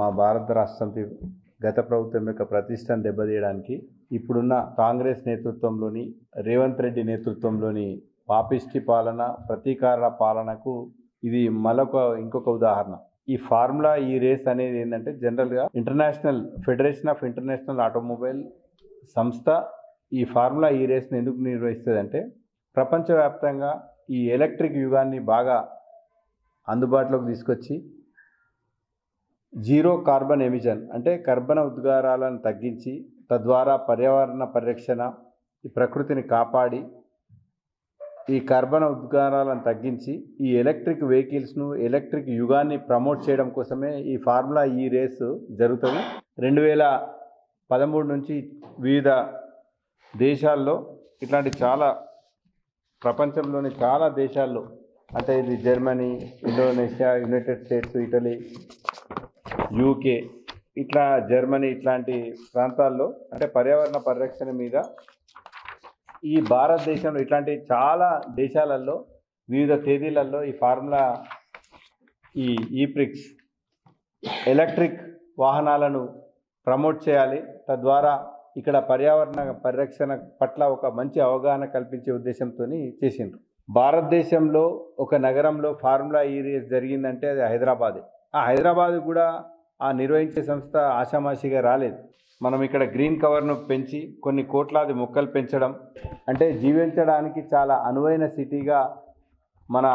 మా భారత రాష్ట్రంతి గత ప్రభుత్వం యొక్క ప్రతిష్టను దెబ్బతీయడానికి ఇప్పుడున్న కాంగ్రెస్ నేతృత్వంలోని రేవంత్ రెడ్డి నేతృత్వంలోని పాపిష్టి పాలన ప్రతీకార పాలనకు ఇది ఇంకొక ఉదాహరణ. ఈ ఫార్ములా ఈ రేస్ అనేది ఏంటంటే జనరల్గా ఫెడరేషన్ ఆఫ్ ఇంటర్నేషనల్ ఆటోమొబైల్ సంస్థ ఈ ఫార్ములా ఈ రేస్ని ఎందుకు నిర్వహిస్తుందంటే ప్రపంచవ్యాప్తంగా ఈ ఎలక్ట్రిక్ యుగాన్ని బాగా అందుబాటులోకి తీసుకొచ్చి జీరో కార్బన్ ఎమిషన్ అంటే కర్బన ఉద్గారాలను తగ్గించి తద్వారా పర్యావరణ పరిరక్షణ ఈ ప్రకృతిని కాపాడి ఈ కర్బన ఉద్గారాలను తగ్గించి ఈ ఎలక్ట్రిక్ వెహికల్స్ను ఎలక్ట్రిక్ యుగాన్ని ప్రమోట్ చేయడం కోసమే ఈ ఫార్ములా ఈ రేసు జరుగుతుంది. 2013 నుంచి వివిధ దేశాల్లో ఇట్లాంటి చాలా ప్రపంచంలోని చాలా దేశాల్లో అంటే ఇది Germany, Indonesia, United states, Italy, UK ఇట్లాంటి ప్రాంతాల్లో అంటే పర్యావరణ పరిరక్షణ మీద ఈ భారతదేశంలో ఇట్లాంటి చాలా దేశాలలో వివిధ తేదీలలో ఈ ఫార్ములా ఈప్రిక్స్ ఎలక్ట్రిక్ వాహనాలను ప్రమోట్ చేయాలి. తద్వారా ఇక్కడ పర్యావరణ పరిరక్షణ పట్ల ఒక మంచి అవగాహన కల్పించే ఉద్దేశంతో చేసిండ్రు. భారతదేశంలో ఒక నగరంలో ఫార్ములా ఈ రేస్ జరిగిందంటే అది హైదరాబాదే. ఆ హైదరాబాద్ కూడా ఆ నిర్వహించే సంస్థ ఆషామాషిగా రాలేదు. మనం ఇక్కడ గ్రీన్ కవర్ను పెంచి కొన్ని కోట్లాది మొక్కలు పెంచడం అంటే జీవించడానికి చాలా అనువైన సిటీగా మన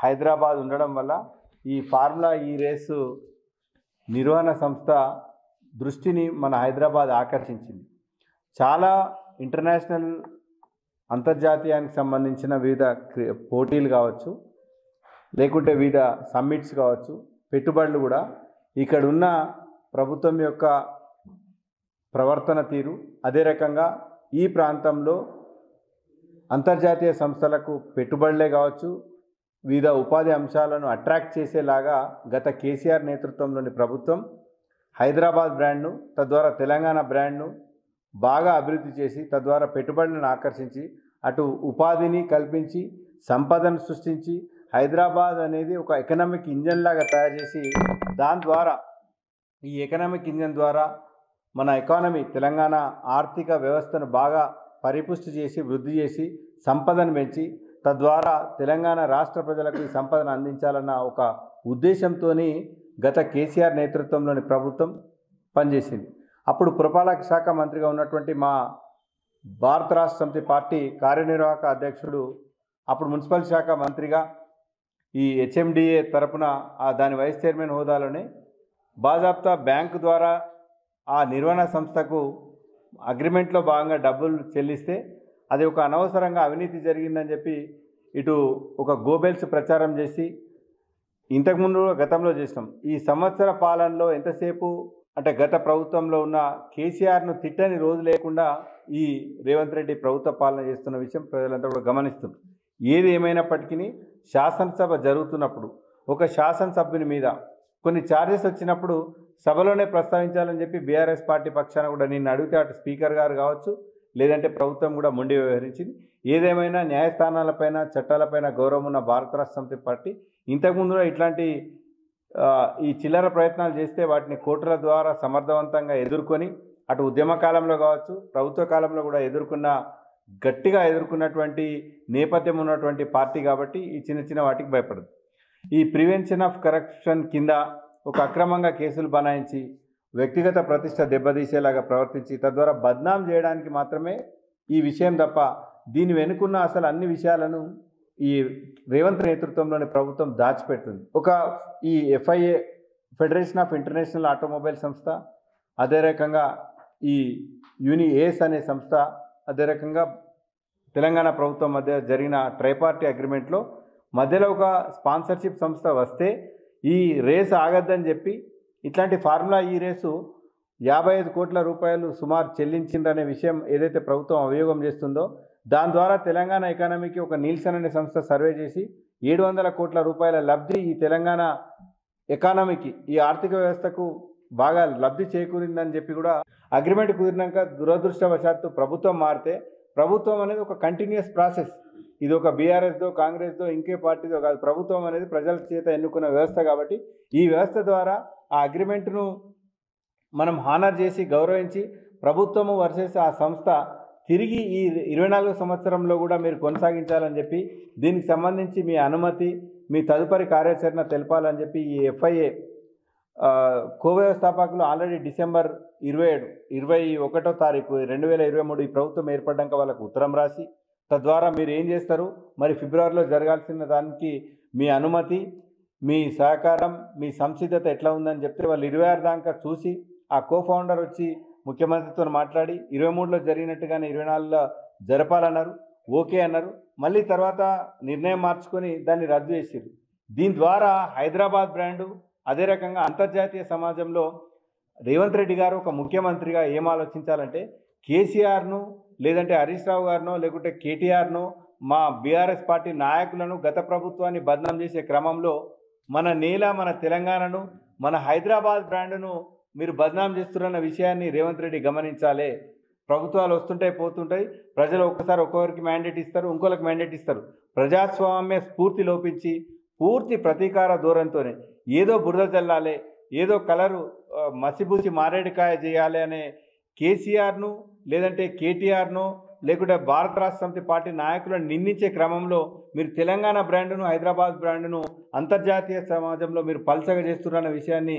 హైదరాబాద్ ఉండడం వల్ల ఈ ఫార్ములా ఈ రేసు నిర్వహణ సంస్థ దృష్టిని మన హైదరాబాద్ ఆకర్షించింది. చాలా ఇంటర్నేషనల్ అంతర్జాతీయానికి సంబంధించిన వివిధ పోటీలు కావచ్చు, లేకుంటే వివిధ సమ్మిట్స్ కావచ్చు, పెట్టుబడులు కూడా ఇక్కడ ఉన్న ప్రభుత్వం యొక్క ప్రవర్తన తీరు, అదే రకంగా ఈ ప్రాంతంలో అంతర్జాతీయ సంస్థలకు పెట్టుబడులే కావచ్చు, వివిధ ఉపాధి అంశాలను అట్రాక్ట్ చేసేలాగా గత కేసీఆర్ నేతృత్వంలోని ప్రభుత్వం హైదరాబాద్ బ్రాండ్ను తద్వారా తెలంగాణ బ్రాండ్ను బాగా అభివృద్ధి చేసి తద్వారా పెట్టుబడులను ఆకర్షించి అటు ఉపాధిని కల్పించి సంపదను సృష్టించి హైదరాబాద్ అనేది ఒక ఎకనామిక్ ఇంజన్ లాగా తయారు చేసి దాని ద్వారా ఈ ఎకనామిక్ ఇంజన్ ద్వారా మన ఎకానమీ తెలంగాణ ఆర్థిక వ్యవస్థను బాగా పరిపుష్టి చేసి వృద్ధి చేసి సంపదను పెంచి తద్వారా తెలంగాణ రాష్ట్ర ప్రజలకు ఈ సంపదను అందించాలన్న ఒక ఉద్దేశంతో గత కేసీఆర్ నేతృత్వంలోని ప్రభుత్వం పనిచేసింది. అప్పుడు పురపాలక శాఖ మంత్రిగా ఉన్నటువంటి మా భారత రాష్ట్ర సమితి పార్టీ కార్యనిర్వాహక అధ్యక్షుడు అప్పుడు మున్సిపల్ శాఖ మంత్రిగా ఈ హెచ్ఎండిఏ తరపున దాని వైస్ చైర్మన్ హోదాలోనే బాజాప్తా బ్యాంకు ద్వారా ఆ నిర్వహణ సంస్థకు అగ్రిమెంట్లో భాగంగా డబ్బులు చెల్లిస్తే అది ఒక అనవసరంగా అవినీతి జరిగిందని చెప్పి ఇటు ఒక గోబెల్స్ ప్రచారం చేసి ఇంతకుముందు గతంలో చేసినాం. ఈ సంవత్సర పాలనలో ఎంతసేపు అంటే గత ప్రభుత్వంలో ఉన్న కేసీఆర్ను తిట్టని రోజు లేకుండా ఈ రేవంత్ రెడ్డి ప్రభుత్వ పాలన చేస్తున్న విషయం ప్రజలంతా కూడా గమనిస్తున్నారు. ఏది ఏమైనప్పటికీ శాసనసభ జరుగుతున్నప్పుడు ఒక శాసనసభ్యుని మీద కొన్ని ఛార్జెస్ వచ్చినప్పుడు సభలోనే ప్రస్తావించాలని చెప్పి బీఆర్ఎస్ పార్టీ పక్షాన కూడా నిన్ను అడిగితే అటు స్పీకర్ గారు కావచ్చు లేదంటే ప్రభుత్వం కూడా మొండి వ్యవహరించింది. ఏదేమైనా న్యాయస్థానాలపైన చట్టాలపైన గౌరవం ఉన్న భారత రాష్ట్ర సమితి పార్టీ ఇంతకుముందు ఇట్లాంటి ఈ చిల్లర ప్రయత్నాలు చేస్తే వాటిని కోర్టుల ద్వారా సమర్థవంతంగా ఎదుర్కొని అటు ఉద్యమ కాలంలో కావచ్చు ప్రభుత్వ కాలంలో కూడా గట్టిగా ఎదుర్కొన్నటువంటి నేపథ్యం ఉన్నటువంటి పార్టీ కాబట్టి ఈ చిన్న వాటికి భయపడదు. ఈ ప్రివెన్షన్ ఆఫ్ కరప్షన్ కింద ఒక అక్రమంగా కేసులు బనాయించి వ్యక్తిగత ప్రతిష్ట దెబ్బతీసేలాగా ప్రవర్తించి తద్వారా బద్నాం చేయడానికి మాత్రమే ఈ విషయం తప్ప దీని వెనుకున్న అసలు అన్ని విషయాలను ఈ రేవంత్ నేతృత్వంలోని ప్రభుత్వం దాచిపెడుతుంది. ఈ FIA federation of international automobile సంస్థ, అదే రకంగా ఈ యూనిఏస్ అనే సంస్థ, అదే రకంగా తెలంగాణ ప్రభుత్వం మధ్య జరిగిన ట్రైపార్టీ అగ్రిమెంట్లో మధ్యలో ఒక స్పాన్సర్షిప్ సంస్థ వస్తే ఈ రేసు ఆగద్దని చెప్పి ఇట్లాంటి ఫార్ములా ఈ రేసు 55 కోట్ల రూపాయలు సుమారు చెల్లించిందనే విషయం ఏదైతే ప్రభుత్వం అభియోగం చేస్తుందో దాని ద్వారా తెలంగాణ ఎకానమీకి ఒక నీల్సన్ అనే సంస్థ సర్వే చేసి 700 కోట్ల రూపాయల లబ్ధి ఈ తెలంగాణ ఎకానమీకి ఈ ఆర్థిక వ్యవస్థకు బాగా లబ్ధి చేకూరిందని చెప్పి కూడా అగ్రిమెంట్ కుదిరినాక దురదృష్టవశాత్తు ప్రభుత్వం మారితే ప్రభుత్వం అనేది ఒక కంటిన్యూస్ ప్రాసెస్. ఇది ఒక బీఆర్ఎస్దో కాంగ్రెస్దో ఇంకే పార్టీదో కాదు. ప్రభుత్వం అనేది ప్రజల చేత ఎన్నుకున్న వ్యవస్థ కాబట్టి ఈ వ్యవస్థ ద్వారా ఆ అగ్రిమెంట్ను మనం హానర్ చేసి గౌరవించి ప్రభుత్వము వర్సెస్ ఆ సంస్థ తిరిగి ఈ 24 సంవత్సరంలో కూడా మీరు కొనసాగించాలని చెప్పి దీనికి సంబంధించి మీ అనుమతి మీ తదుపరి కార్యాచరణ తెలపాలని చెప్పి ఈ FIA వ్యవస్థాపకులు ఆల్రెడీ డిసెంబర్ 21వ తారీఖు 2023 ఈ ప్రభుత్వం ఏర్పడ్డాక వాళ్ళకు ఉత్తరం రాసి తద్వారా మీరు ఏం చేస్తారు మరి ఫిబ్రవరిలో జరగాల్సిన దానికి మీ అనుమతి మీ సహకారం మీ సంసిద్ధత ఎట్లా ఉందని చెప్తే వాళ్ళు 26 దాకా చూసి ఆ కోఫౌండర్ వచ్చి ముఖ్యమంత్రితో మాట్లాడి 23లో జరిగినట్టుగానే 24లో జరపాలన్నారు, ఓకే అన్నారు. మళ్ళీ తర్వాత నిర్ణయం మార్చుకొని దాన్ని రద్దు చేసారు. దీని ద్వారా హైదరాబాద్ బ్రాండు అదే రకంగా అంతర్జాతీయ సమాజంలో రేవంత్ రెడ్డి గారు ఒక ముఖ్యమంత్రిగా ఏం ఆలోచించాలంటే కేసీఆర్ను లేదంటే హరీష్ రావు గారినో లేకుంటే కేటీఆర్నో మా బీఆర్ఎస్ పార్టీ నాయకులను గత ప్రభుత్వాన్ని బదనాం చేసే క్రమంలో మన నేల మన తెలంగాణను మన హైదరాబాద్ బ్రాండును మీరు బదనాం చేస్తున్న విషయాన్ని రేవంత్ రెడ్డి గమనించాలి. ప్రభుత్వాలు వస్తుంటాయి పోతుంటాయి, ప్రజలు ఒక్కసారి ఒక్కొక్కరికి మ్యాండేట్ ఇస్తారు, ఇంకొకరికి మ్యాండేట్ ఇస్తారు. ప్రజాస్వామ్య స్ఫూర్తి లోపించి పూర్తి ప్రతీకార ధోరణితోనే ఏదో బురద చల్లాలి, ఏదో కలరు మసిబూసి మారేడుకాయ చేయాలి అనే కేసీఆర్ను లేదంటే కేటీఆర్ను లేకుంటే భారత రాష్ట్ర సమితి పార్టీ నాయకులను నిందించే క్రమంలో మీరు తెలంగాణ బ్రాండును హైదరాబాద్ బ్రాండును అంతర్జాతీయ సమాజంలో మీరు పల్చగా చేస్తున్న విషయాన్ని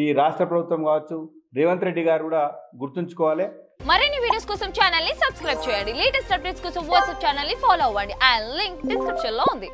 ఈ రాష్ట్ర ప్రభుత్వం కావచ్చు రేవంత్ రెడ్డి గారు కూడా గుర్తుంచుకోవాలి. మరిన్ని వీడియోస్ కోసం ఛానల్ ని సబ్స్క్రైబ్ చేయండి. లేటెస్ట్ అప్డేట్స్ కోసం వాట్సాప్ ఛానల్ ని ఫాలో అవ్వండి. ఆ లింక్ డిస్క్రిప్షన్ లో ఉంది.